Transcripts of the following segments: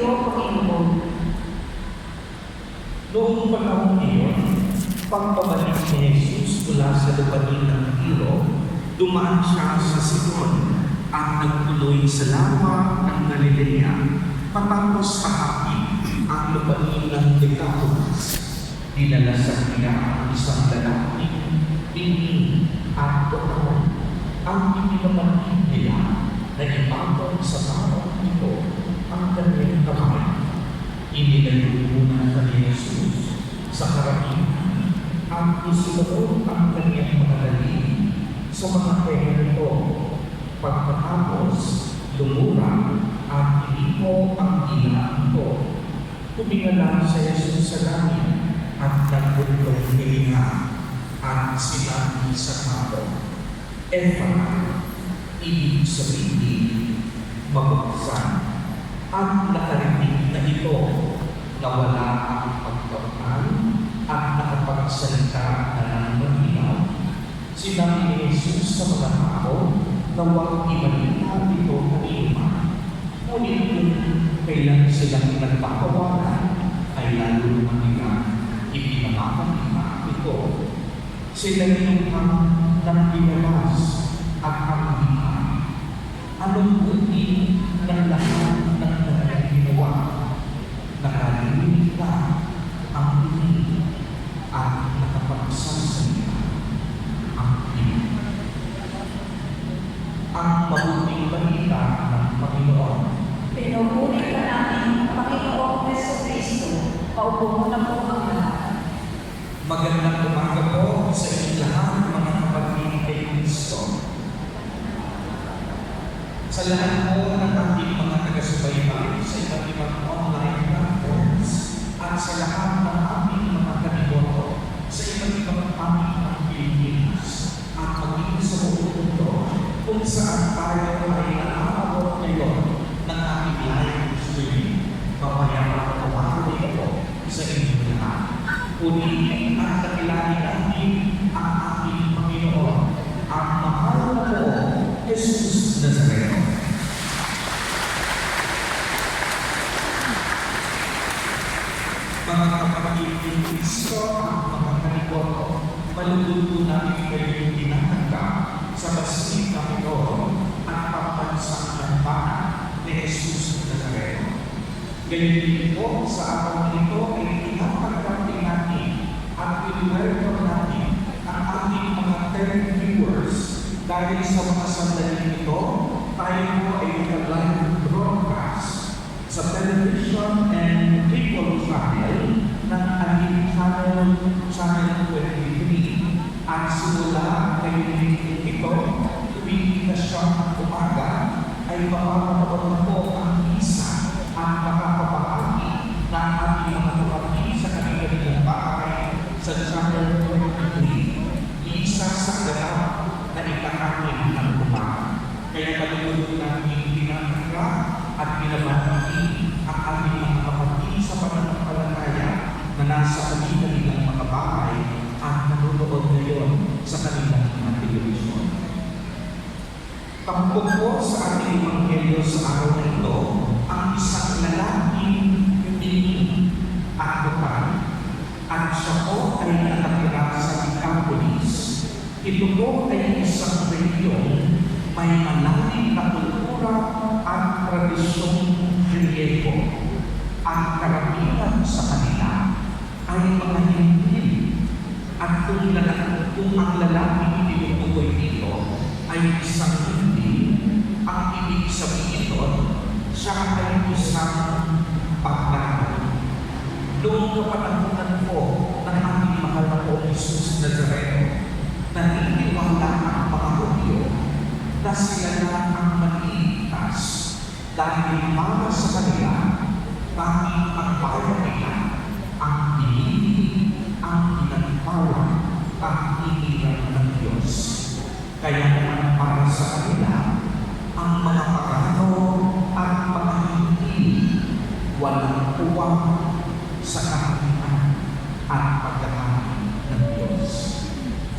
iyo, Panginoon. Noong panahon iyon, pagbabalik ni Jesus mula sa lupain ng Tiro, dumaan siya sa Sidon at nagtuloy sa lawa ng Galilea, matapos kahapin ang lupain ng Decapolis. Dinala sa kanya ang isang lalaking tingin at totoo. Ang ipinapatid nila na ibabaw sa parang ito ang kanyang kamay. Inilayo muna ni Jesus sa harapan at isinuot ang kanyang mga daliri sa mga tenga nito. Pagkatapos, lumurang at inipo ang dila nito. Tumingala sa Jesus sa langit at nagbuntong hilinga at sinabi sa tao, Ephata, ibig sabihin, mabuksan. At nakarinig na ito na wala ang pagkakaan at nakapagsalita na ng malinaw. Sinabi ni Jesus sa mga tao na huwag ibalita ito kanina. Ngunit kung kailan silang nagpakawalan, ay lalo naman nila ipinamamagima ito. Sila ninuhang ng pinalas at ang hika. Anong buti ng lahat ng kanyang ginawa? Nakalimutan ka ang hini at nakapagsasalita ang hini. Ang mabuting balita ng Panginoon. Pinupuri ka namin, Panginoong Jesucristo. Paupo mo na po ang lahat. Magandang umaga po sa inyong lahat, mga kapatid kay Kristo. Sa lahat po ng ating mga taga-subaybay sa iba't ibang online platforms at sa lahat ng ating mga kaniboto sa iba't ibang aming ng Pilipinas at maging sa buong mundo kung saan tayo ay naaabot ngayon ng ating live streaming. Mapayapang kawali ito sa inyong lahat. Punihin at kakilala natin ang ating Panginoon, ang mahal na po, Jesus Nazareno. Mga kapatid ng Kristo at mga kaniboto, malugod po namin kayo tinatangka sa Basilika Minor at pagpansang kampana ni Jesus Nazareno. Ganyan din po sa araw nito ay tinatangka din natin at pinwelcome natin ang ating mga viewers. Dahil sa mga sandali nito, tayo po ay naka-live broadcast sa television and cable channel ng ating channel 23. At simula ngayon ito, tuwing kasyon at umaga, ay mapapanood na po ang isa at makakapahagi ng ating mga kapatid sa kanilang bahay sa channel 23. Isa sa ganap na ikakamin ng umaga. Kaya kalulunod namin pinakakla at pinabahagi ang aming mga kapatid sa pananampalataya na nasa kanilang mga bahay at nanonood ngayon sa kanilang mga television. Tampok po sa ating Ebanghelyo sa araw na ito ang isang lalaking hindi at lokal at siya po ay nakatira sa Decapolis. Ito po ay isang rehiyon may malalim na kultura at tradisyong Griego. Ang karamihan sa kanila ay mga Hintil. At kung ang lalaking tinutukoy dito ay isang Hindi, ang ibig sabihin doon, siya ay isang pagdamay. Noong kapanahunan po ng ating mahal na po Jesus Nazareno, naniniwala ang mga Hudyo na sila na ang maliligtas dahil para sa kanila, tanging ang bayan nila ang pinili, ang pinagpawag, ang inilan ng Diyos. Kaya naman para sa kanila, ang mga pagano at mga hindi walang uwang sa kaharian at pagkakaroon ng Diyos.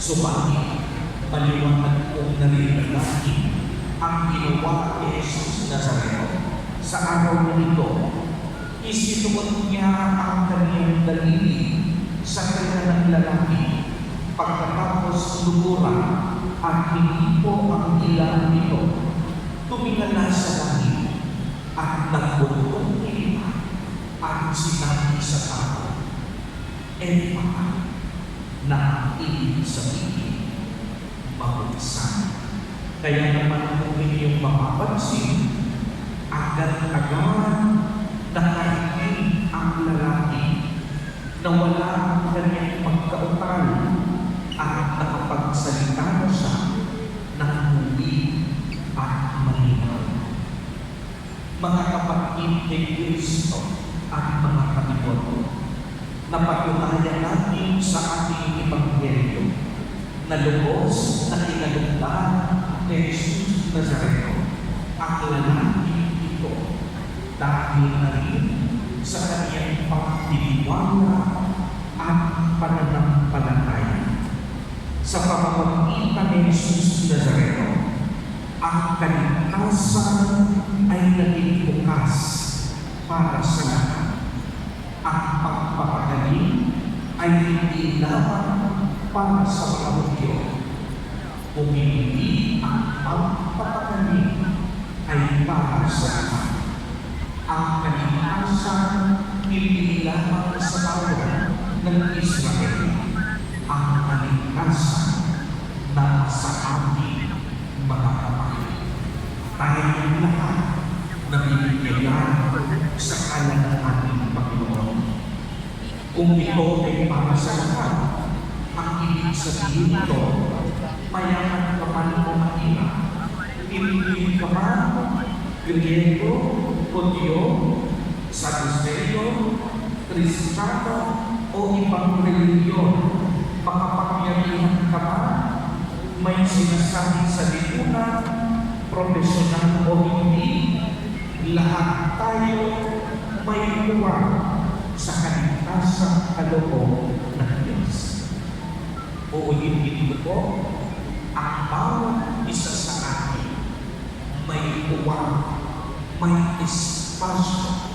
Subalit, maliwanag kong narinig natin ang ginawa ni Jesus Nazareno sa araw na ito isinuot niya ang kanyang daliri sa kanya ng lalaki pagkatapos lumura at hindi po ang ilang nito tumingala sa langit at nagbuntong nila at sinabi sa tao, Ephata, na ang ibig sabihin, mabuksan. Kaya naman kung inyong mapapansin, agad-agad nakarinig ang lalaki na wala ang kanyang pagkautal at nakapagsalita na siya ng muli at malinaw. Mga kapatid ni Kristo at mga katiboto, napatunayan natin sa ating Ebanghelyo na lubos na kinalugdan ni Jesus Nazareno ang lalaki ito dahil na rin sa kanyang pagtitiwala at pananampalataya. Sa pamamagitan ni Jesus Nazareno, ang kaligtasan ay naging bukas para sa lahat. Ang pagpapagaling ay hindi lamang para sa mga Hudyo, kung hindi ang pagpapagaling ay para sa lahat. Ang kaligtasan hindi lamang sa bayan ng Israel, ang kaligtasan na sa ating mga kapatid. Tayong lahat na binibigyan sa kalan ng ating Panginoon. Kung ito ay para sa lahat, ang ibig sabihin ito, mayaman ka man o mahirap, pinipili ka man, Griego, Hudyo, Saduceo, Kristiyano, o ibang reliyon, makapangyarihan ka man, may sinasabi sa lipunan, profesional o hindi, lahat tayo may luwag sa kaligtasang kaloob ng Diyos. Uulitin ko po, ang bawat isa sa atin may luwag, may espasyo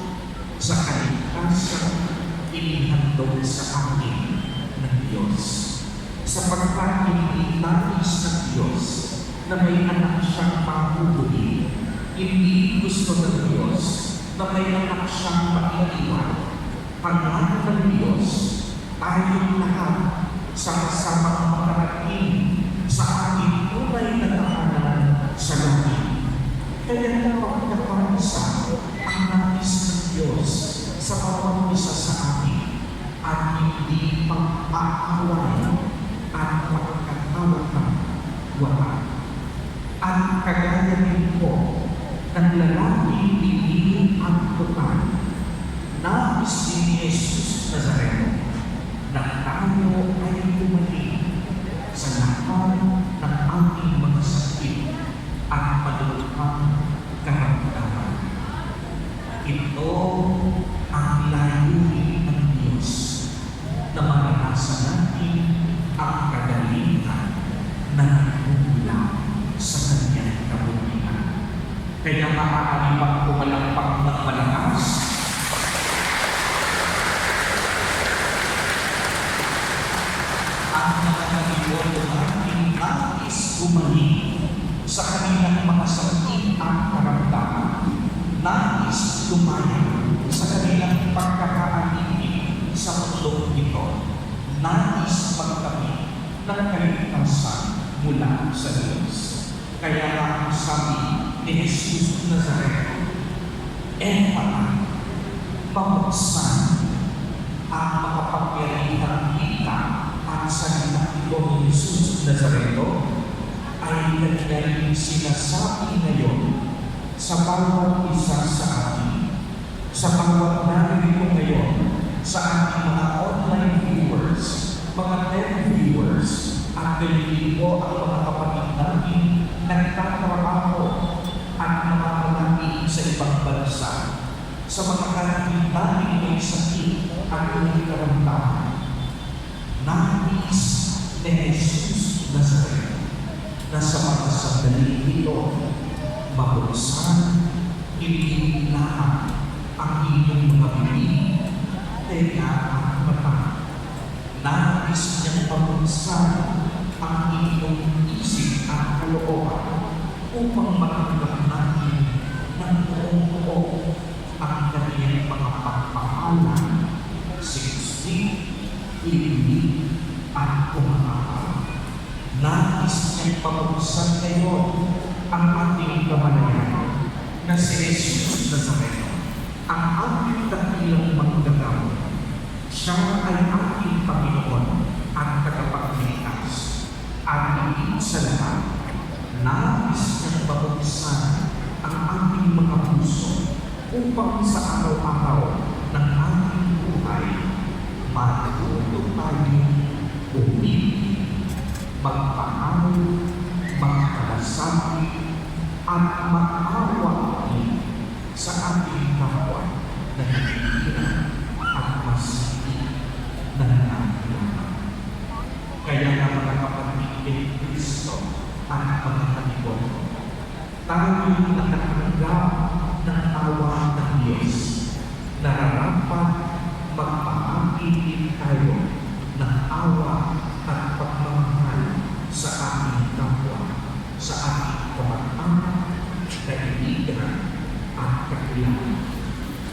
sa kaligtasang inihandog sa atin ng Diyos. Sapagkat hindi nais ng Diyos na may anak siyang mahuhuli, hindi gusto ng Diyos na may anak siyang maiiwan. Pangalan ng Diyos, tayong lahat sa kasamang makarating sa ating tunay na tahanan sa langit. Kaya dapat nakaisa ang nais ng Diyos sa bawat isa sa atin at hindi pang-aaway at pagkatawag wala. At kagaya rin po ng lalaking piliin ang total na ni Jesus Nazareno na tayo ay tumating sa lahat ng ating mga sakit at malulukhang karamdaman. Ito ang layunin ng Diyos na maranasan natin ang kagalingan na nagmumula sa kanyang kabutihan. Kaya maaari bang pumalakpak ng malakas? Ang mga nag-iwoto natin nais gumaling sa kanilang mga sakit at karamdaman. Nais lumaya sa kanilang pagkakaalitin sa mundo ito. Nais magkamit ng kaligtasan mula sa Diyos. Kaya ang sabi ni Jesus Nazareno, Ephata, pabuksan ang makapangyarihang kita at salita ito ni Jesus Nazareno ay kanyang sinasabi ngayon sa bawat isa sa atin, sa bawat narito ngayon, sa ating mga online viewers, mga viewers, at hindi po ang mga kapatid natin nagtatrabaho at mga kapatid sa ibang bansa, sa mga kapatid natin may sakit at may karamdaman. Nais ni Jesus Nazareno na sa mga sandali ito mabuksan, hindi lahat ang inyong mga nais niyang pabuksan ang iyong isip at kalooban upang matanggap natin ng buong buo ang kanyang mga pagpapalan, siksik, ibig, at kumakaal. Nais niyang pabuksan ngayon ang ating kamalayan na si Jesus Nazareno, ang ating dakilang manggagawa. Siya ay ating Panginoon at tagapagligtas. At higit sa lahat, nais niyang pabuksan ang ating mga puso upang sa araw-araw ng ating buhay, matuto tayong umibig, magpahal, magpalasabi, at mag-awa sa ating kapwa na hirap at mas higit na nangangailangan. Kaya nga mga kapatid ni Kristo at mga kanigon, tayo nakatanggap ng awa ng Diyos, nararapat magpapakilin tayo ng awa at pagmamahal sa ating kapwa, sa ating kamag-anak, kaibigan, at kakilala.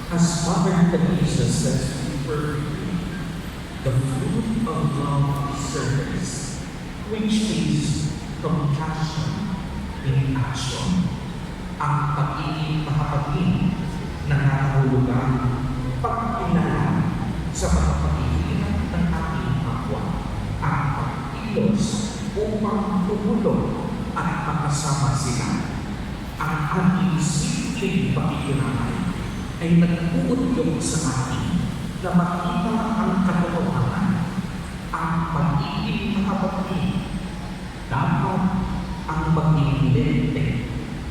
As Father Teresa says perfectly, the fruit of love is service, which is compassion in action. Ang pag-ibig makapaging nangangahulugan pagkilala sa mga pag-ibig ng ating kapwa at pag-ilos upang tumulong at makasama sila. Ang ating simpleng pakikilala ay nag-uudyok sa atin na makita ang katotohanan. Ang pag-ibig makapaging dapat ang maging lente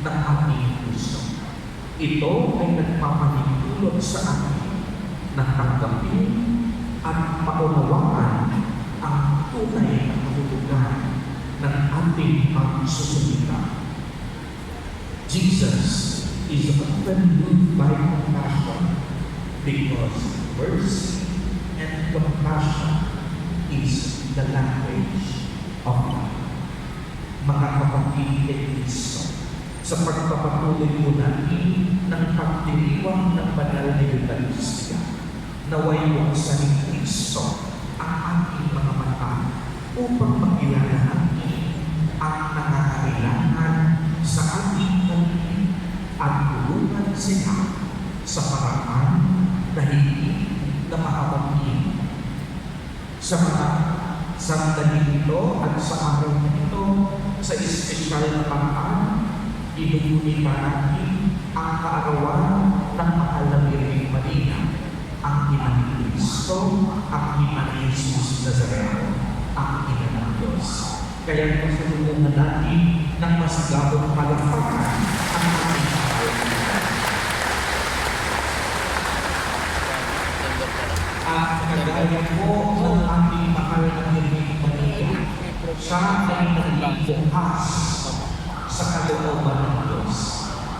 ng ating puso. Ito ay nagpapanintulot sa atin na tanggapin at maunawaan ang tunay na kahulugan ng ating pagsusumika. Jesus is often moved by compassion because mercy and compassion is the language of love. Mga kapatid ni Kristo, sa pagpapatuloy po natin ng pagdiriwang ng banal na Eucharistia, naway buksan ni Kristo ang ating mga mata upang makilala natin ang nangangailangan sa ating paligid at tulungan sila sa paraan na higit na makapaging. Sa mga sandali ito at sa araw na ito, sa espesyal na paraan, inuunita natin ang kaarawan ng mahal na Birheng Maria, ang ina ni Kristo, ang ina ni Jesus Nazareno, ang ina ng Diyos. Kaya pasalubungan natin ng masigabong palakpakan ang ating kapalitan. At kagaya po ng ating mahal na Birheng Maria, siya ay naging bukas sa kalooban ng Diyos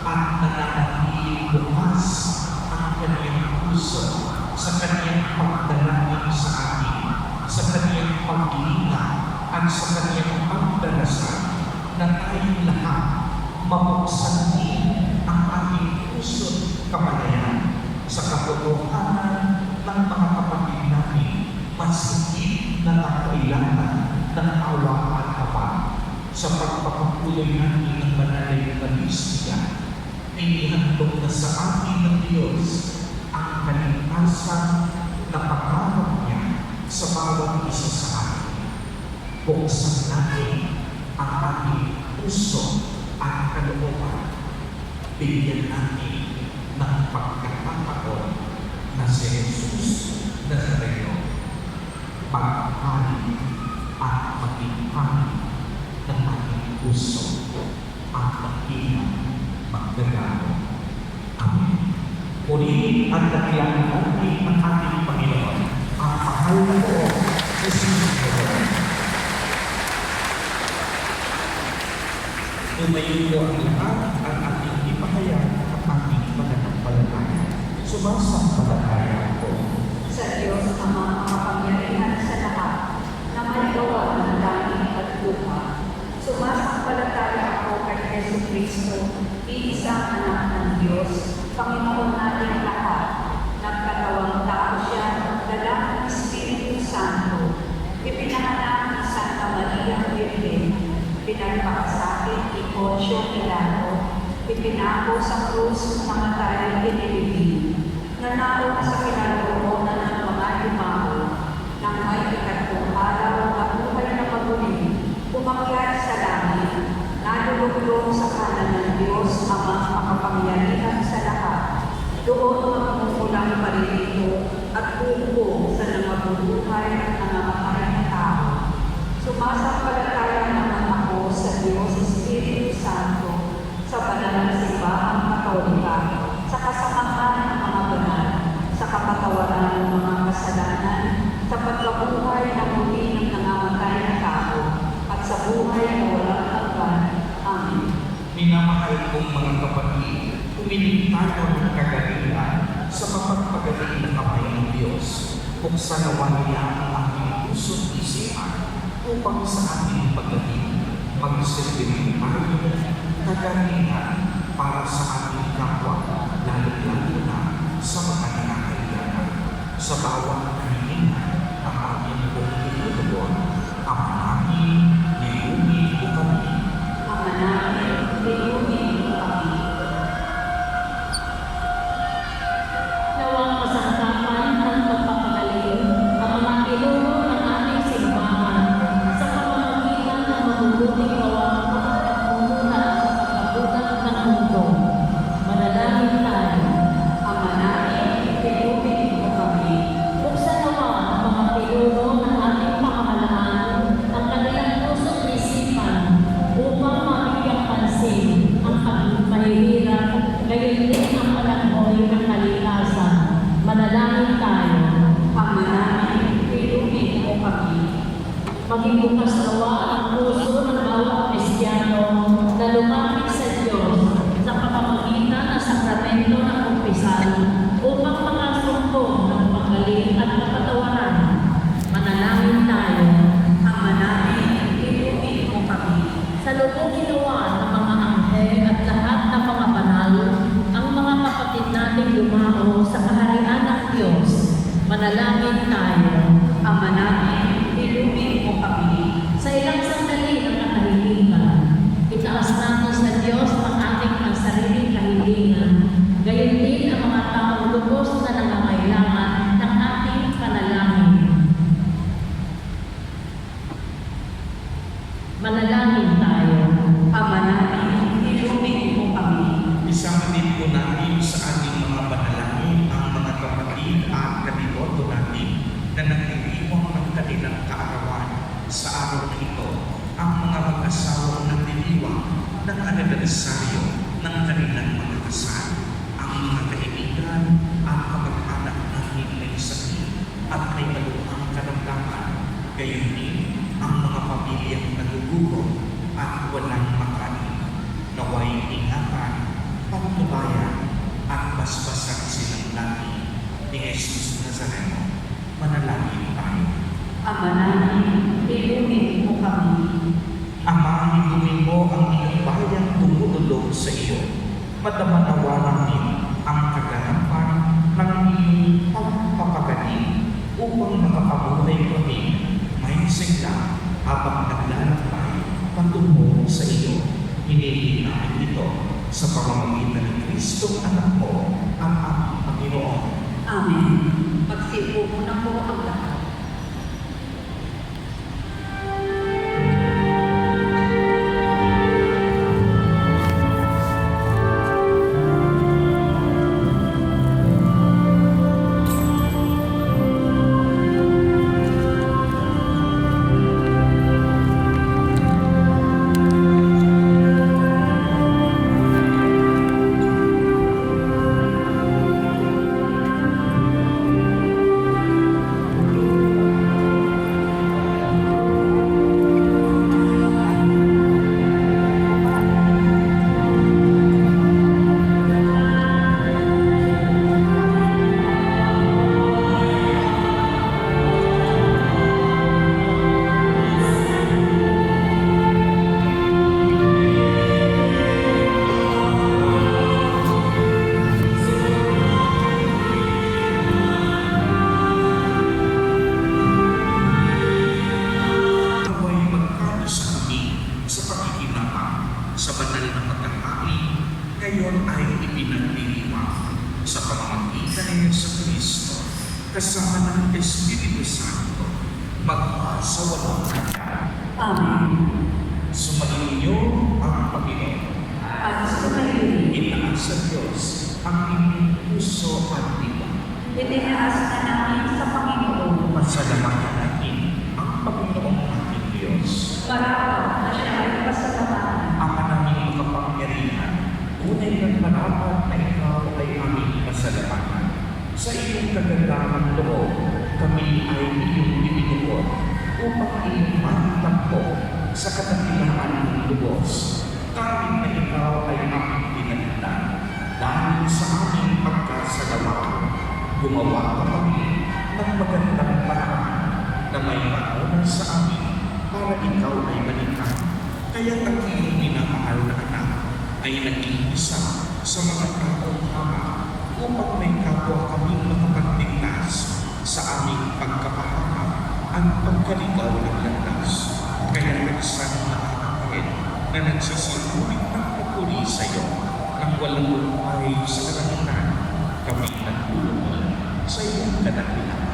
at nananatiling bukas ang kanyang puso sa kanyang pagdalangin sa atin, sa kanyang paglinga at sa kanyang pagdarasal na tayong lahat mabuksan din ang ating puso't kamalayan sa katotohanan ng mga kapatid natin mas higit na nakailangan ng awa at kapal. Sa pagpapatuloy natin ng banal na Eucharistia, inihandog na sa atin ng Diyos ang kaligtasan na pagkakamap niya sa bawat isa sa atin. Buksan natin ang ating puso at kalooban. Bigyan natin ng pagkakataon na si Jesus Nazareno, pagpapali at maging ng ating puso at maging magdagano. Amen. Purihin at dakilain natin ang ating Panginoon, ang mahal na Lord, Jesus Nazareno. Tumayo po ang lahat at ating ipahayag ang ating pananampalataya. Sumasampalataya po sa Diyos Ama makapangyarihan sa lahat, gawa ng langit at lupa. Sumasampalataya ako kay Yesu Kristo, iisang anak ng Diyos, Panginoon nating lahat. Nagkatawang tao siya, dala ng Espiritu Santo. Ipinanganak ni Santa Maria Virgen, pinagpakasakit ni Poncio Pilato, ipinako sa krus, namatay, inilibing. Nanalo sa kinaroroonan ng mga yumao, nang may ikatlong araw na buhay na paguli, umakyat sa langit, naluluglong sa kanan ng Diyos Amang makapangyarihan sa lahat. Doon magmumulang paririto at bubuo sa nangabubuhay at nangamatay na tao. Sumasampalataya naman ako sa Diyos Espiritu Santo, sa banal na simbahang Katolika, sa kasamahan ng mga banal, sa kapatawaran ng mga kasalanan, sa pagkabuhay na muli ng nangamatay na tao, at sa buhay na walang hanggan. Amen. Minamahal kong mga kapatid, humiling tayo ng kagalingan sa mapagpagaling na kamay ng Diyos. Buksan nawa niya ang ating puso't isipan upang sa ating pagdating, magsilbing tayo ng kagalingan para sa ating kapwa, lalo-lalo na sa mga nangangailangan. Sa bawat kahilingan ang ating pong tinutulog, ang namin, nilumi o kami. Ama namin, nilumi mo kami. Nawang masangkapan ng pagpapagaling ang mga pinuno ng aming simbahan sa pamamagitan ng mabubuting gawang pagpapamuna sa pagkabutan ng mundo. Manalangin tayo. Ama namin, nilumi mo kami. Buksan nawa ang mga pinuno ng ating pamahalaan ang kanilang puso't isipan upang mabigyang pansin ang pagpahihirap, gayon din ang panaghoy ng kalikasan. Manalangin tayo. Ama namin, nilumi mo kami. Maging bukas nawa ang puso ng bawat Kristiyano na lumapit sa Diyos sa pamamagitan ng sakramento ng kumpisal upang makasumpong ng paggaling at kapatawaran. Manalangin tayo. Ama namin, nilumi mo kami. Sa lubong ginawa ng mga anghel at lahat ng mga banal, ang mga kapatid nating lumao sa kaharian ng Diyos. Manalangin tayo. Ama namin, nilumi mo kami. Sa ilang sandali ng katahimikan, itaas natin sa Diyos ang ating pansariling kahilingan, gayon din ang mga taong lubos na nangangailangan ng ating panalangin. Manalangin tayo. Ama namin, nilumi mo kami. Isama din po natin sa ating mga panalangin ang mga kapatid at kaniboto natin na nagtitiwang ng kanilang kaarawan sa araw na ito, ang mga mag-asawang nagtitiwang ng anibersaryo ng kanilang mga kasal, ang mga kaibigan at kamag-anak natin may sakit at may maluhang karamdaman, gayon din ang mga pamilyang nagugutom at walang makain. Naway ingatan, pagtubayan at basbasan silang lagi ni Jesus Nazareno. Manalangin tayo. Ama namin, nilumi mo kami. Ama, hinumin mo ang iyong bayang tumutulong sa iyo. Madama nawa namin ang kaganapan ng iyong pagpapagaling upang makapabuhay kami may sigla habang naglalakbay patungo sa iyo. Hinihingi namin ito sa pamamagitan ng Kristo anak mo, ang aming Panginoon. Amen. Magsipo muna po ang lahat. ni Jesucristo, kasama ng Espiritu Santo, magpasa walang hanggan. Amen. Sumainyo ang Panginoon. At sumayin, Itaas sa Diyos ang inyong puso at diwa. itinaas na namin sa Panginoon. Pasalamatan natin ang Panginoong ating Diyos. Marapat na siya ay pasalamatan. Ama naming makapangyarihan, tunay ng marapat na ikaw ay aming pasalamatan. Sa iyong kagandahang loob, kami ay iyong ibinuot upang iyong matagpo sa kadakilaan ng lubos. Kahit na ikaw ay aming pinalitan, dahil sa aming pagkasalawaan, gumawa ka kami ng magandang paraan na may pauna sa amin para ikaw ay balikan. Kaya ang iyong minamahal na anak ay naging isa sa mga taong tama upang may kapwa kaming makapagligtas sa aming pagkapahamak at pagkaligaw ng landas. Kaya nagsang nakakakit na nagsisimulit ng papuri sa iyo nang walang lumay sa karanginan kami nagtulungan sa iyong kadakilaan.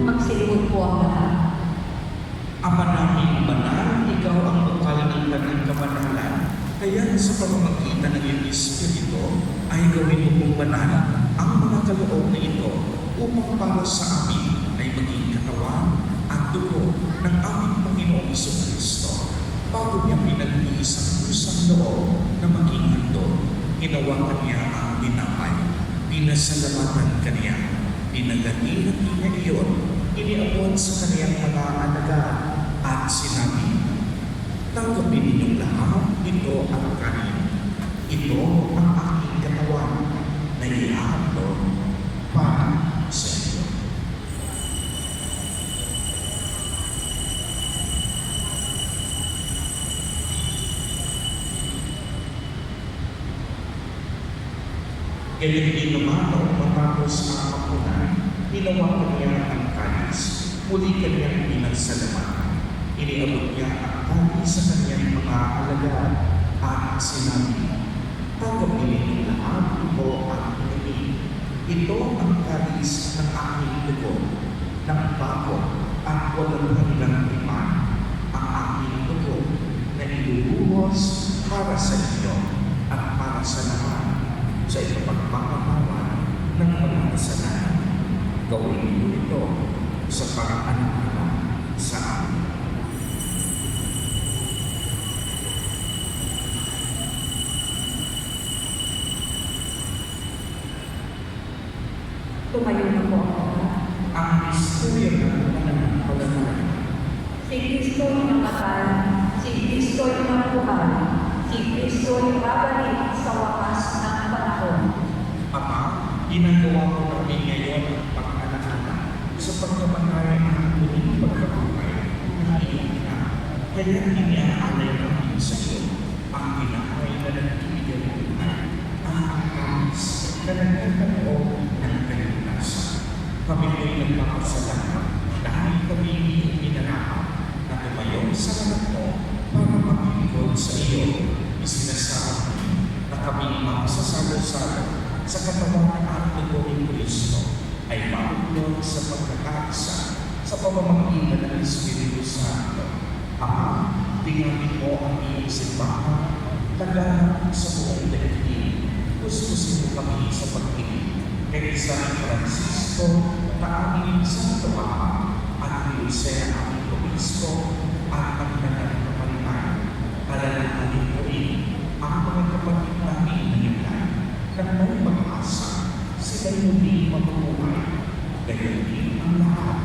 Magsilimot po ang lahat. Ama namin banal, ikaw ang bukal ng kanang kabanalan. Kaya sa pamamagitan ng iyong Espiritu ay gawin mo pong banal ang mga kaloob na ito upang para sa amin ay maging katawan at dugo ng aming Panginoong Jesucristo. Bago niya pinag-iisang pusang loob na maging handog, ginawa niya ang dinapay, pinasalamatan kaniya, pinagatihan niya iyon, iniabot sa kaniyang mga alagad at sinabi, tanggapin ninyong lahat, ito ang kanin. Ito ang aking katawan na ihahandog para sa inyo. Ganyan din naman noong matapos ang hapunan, hinawakan niya ang kalis, muli kanyang pinagsalamatan. Iniabot niya ang kalis sa kanyang mga alagad at sinabi, tanggapin ninyong lahat, ito ang inig. Ito ang kalis ng aking dugo, ng bago at walang hanggang tipan, ang aking dugo na ilubuhos para sa inyo at para sa lahat sa ipagpapatawa ng mga kasalanan. Gawin niyo ito sa pag-alala sa amin. Tumayo na po ang lahat. Ang istorya ng pananampalataya. Si Kristo ay namatay, si Kristo ay nabuhay, si Kristo ay babalik sa wakas ng panahon. Ama, ginagawa mo kami ngayon ang pag-alala sa pagkamatay ng muling pagkabuhay ng iyong ina. Kaya iniaalay namin sa iyo ang binahay na nagbibigay ng buhay, ang angkas na nagkakaroon ng kaligtasan. Kami ay nagpapasalamat dahil kami iyong minarapat na tumayo sa harap mo para maglingkod sa iyo. Isinasama na kami magsasalo-salo sa katawan at dugo ni Kristo ay mabuklod sa pagkakaisa sa pamamagitan ng Espiritu Santo. Ama, tingnan mo ang iyong simbahan, laganap sa buong daigdig. Gustusin mo kami sa pag-ibig kay San Francisco na aming Santo Ama at ni Jose na aming Obispo at ang kanyang kapalitan. Alalahanin mo rin ang mga kapatid namin na himlay na may mag-asa sila'y hindi mabubuhay. Gayon din ang lahat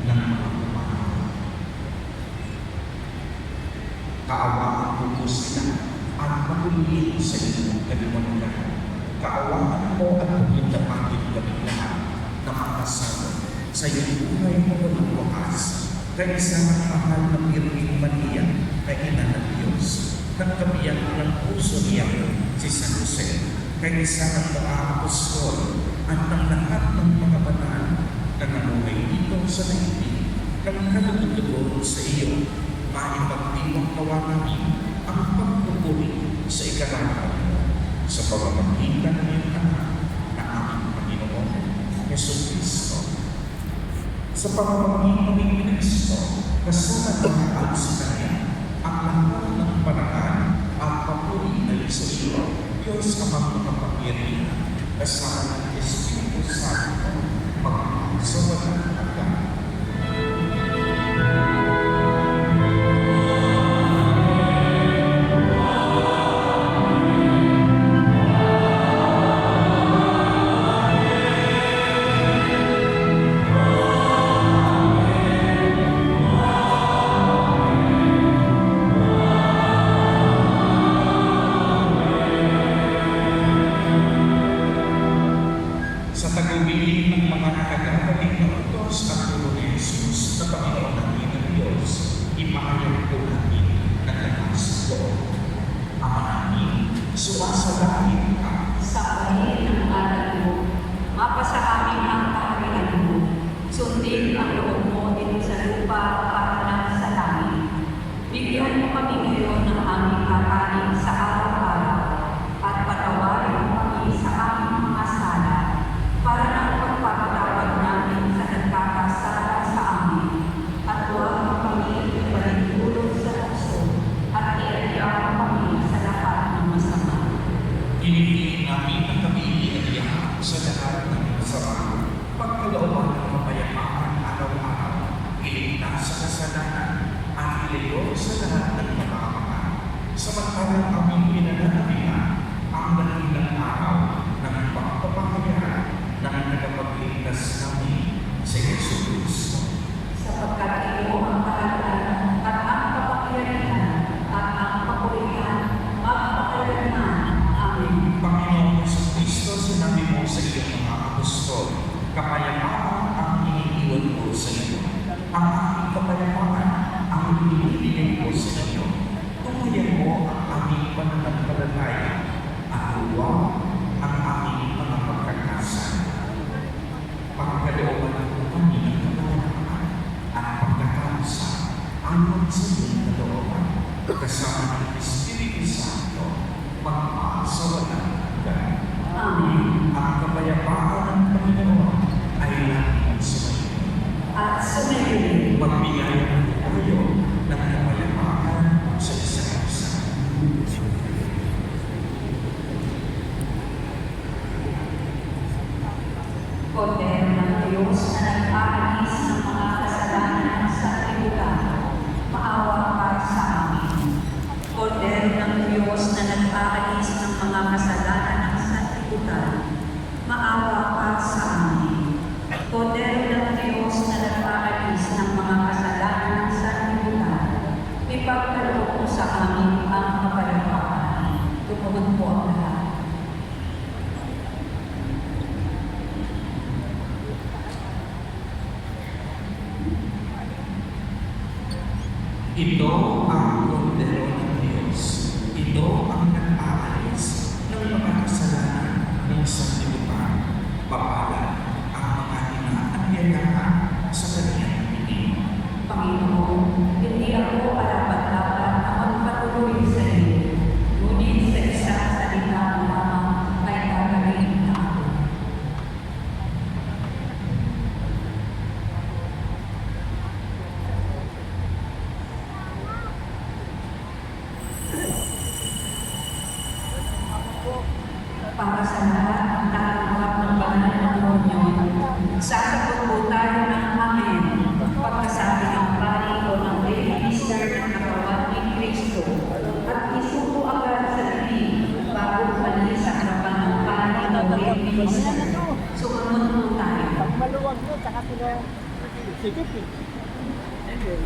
ng mga pamamahay. Kaawaan mo po sila at maguliin sa inyong kalimutan. Kaawaan mo at pagkitapatin kami lahat na makasama sa iyong buhay mo ng wakas. Kaya sa mahal na Birheng Maria na Ina ng Diyos, nagkabiyak ng puso niya si San Jose. Kaya sa mga apostol at ng lahat ng mga banal na namuhay dito sa daigdig ng kalugod sa iyo, maipagdiwang nawa namin ang pagpupuri sa ikarapan mo sa pamamagitan ng iyong anak na aming Panginoon, Jesucristo. Sa pamamagitan ng Kristo, kasama ang sa Kanya, ang lahat ng panahon at papuri ay sa iyo, Diyos amang makapangyarihan, kasama ng Espiritu Santo, sa walang hanggan. Sa tagubilin ng mga nakagagaling na utos at tulo ni Jesus na Panginoon namin ng Diyos, ipaayag po namin ng lakas ko. Ama namin, sumasalangit ka. Sa pahin ng aral mo, mapasa amin ang kaharian mo. Sundin ang loob mo dito sa lupa para lang sa langit. Bigyan mo kami ngayon ng aming kakanin sa araw-araw at patawarin mo kami sa aming mga sala para ng pagpapatawad namin sa nagkakasala sa amin. At huwag mo kami ipaligulog sa tukso at ialiyaw kami sa lahat ng masama. Inihiling namin ang kami ialiyahan sa lahat ng masama. Pagkalooban ng mapayapaan araw-araw, iligtas sa kasalanan at ilayo sa lahat ng kapakapan. Samantalang aming pinananabihan ang dakilang araw ng pagpapahayag ng tagapagligtas namin sa Jesucristo. Sapagkat iyo ang kaharian at ang kapangyarihan at ang papurihan magpakailanman. Amen. Panginoon Jesucristo, sinabi mo sa iyong mga apostol, kapayapaan ang iniiwan ko sa iyo. Ang aking kapayapaan ang ibibigay ko sa iyo. Tumayan mo ang aming pananampalataya at huwag ang aming mga pagkakasan. Pagkalooban mo kami ng kapayapaan at pagkakaisa ayon sa iyong kalooban, kasama ng Espiritu Santo, magpasawalang hanggan. Amen. Ang kapayapaan ng Panginoon ay laging sumayo. At sumayin. Magbigay ng tayo ng kapayapaan sa isa't isa. Kordero ng Diyos na nag-aalis ng mga kasalanan sa libutan, maawa ka sa amin. Kordero ng Diyos na nag-aalis ng mga kasalanan sa libutan, maawa ka sa amin. Kordero ng Diyos na nag-aalis ng mga kasalanan sa libutan, ipagkaloob mo sa amin ang kapayapaan. Tumuhod po ang lahat. Ito ang kordero ng Diyos. Ito ang nag-aalis ng mga kasalanan ng sanlibutan. bilis. Sumunod po tayo. Pag maluwag yun, saka sila sigit eh. Anyway,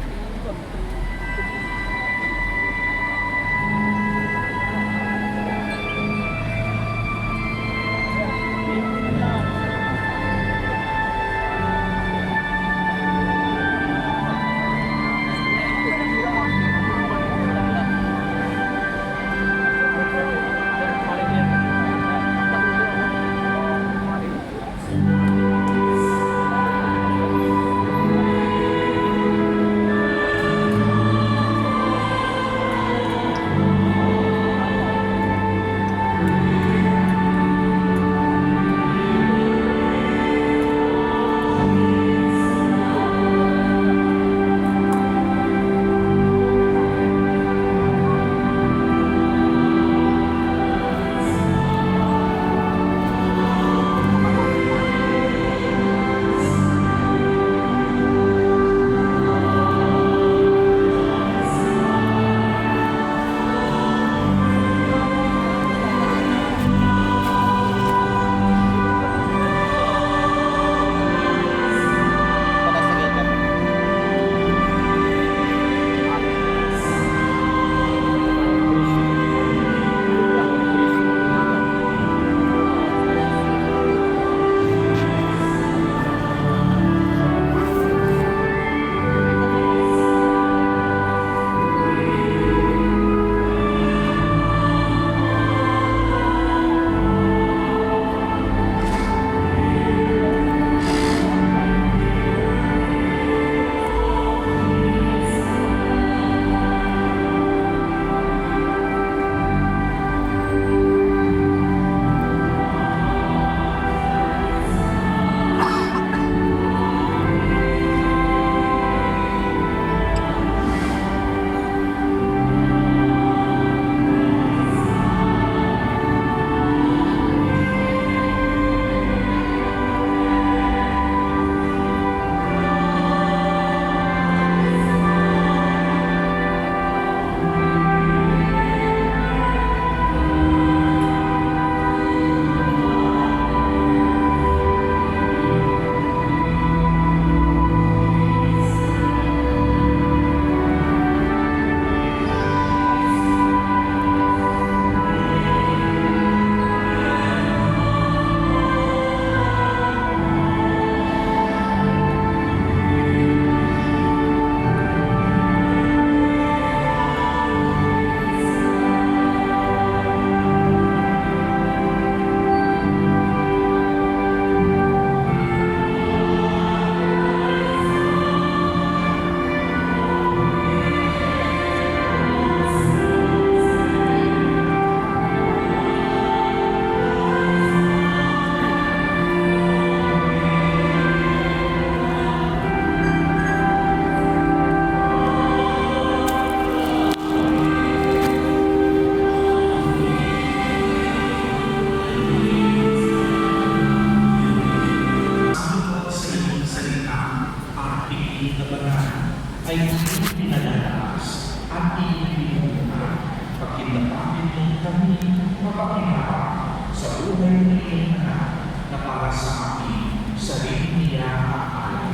ay iyong pinalalakas at iyong pinunungan. Pagkindapapin mong kami mapakinabang sa buhay ng iyong anak na para sa amin sarili niya ang alay.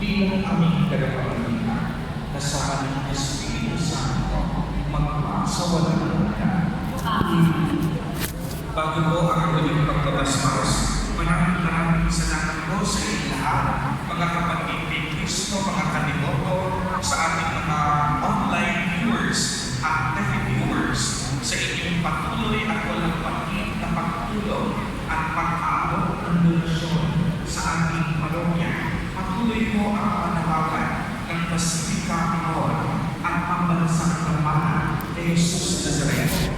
Bilang aming tagapamagitan na sa aming Espiritu Santo magpasawalan hanggan. Amen. Bago po ang huling pagpapasmas, maraming salamat po sa inyong lahat, mga kapatid ni Cristo, mga kandidato, sa ating mga online viewers at televiewers, sa inyong patuloy at walang pagkit na pagtulong at pag-aabot ng donasyon sa ating parokya. Patuloy mo ang panawagan ng Basilica Minor at pambansang Pamana ni Jesus Nazareno.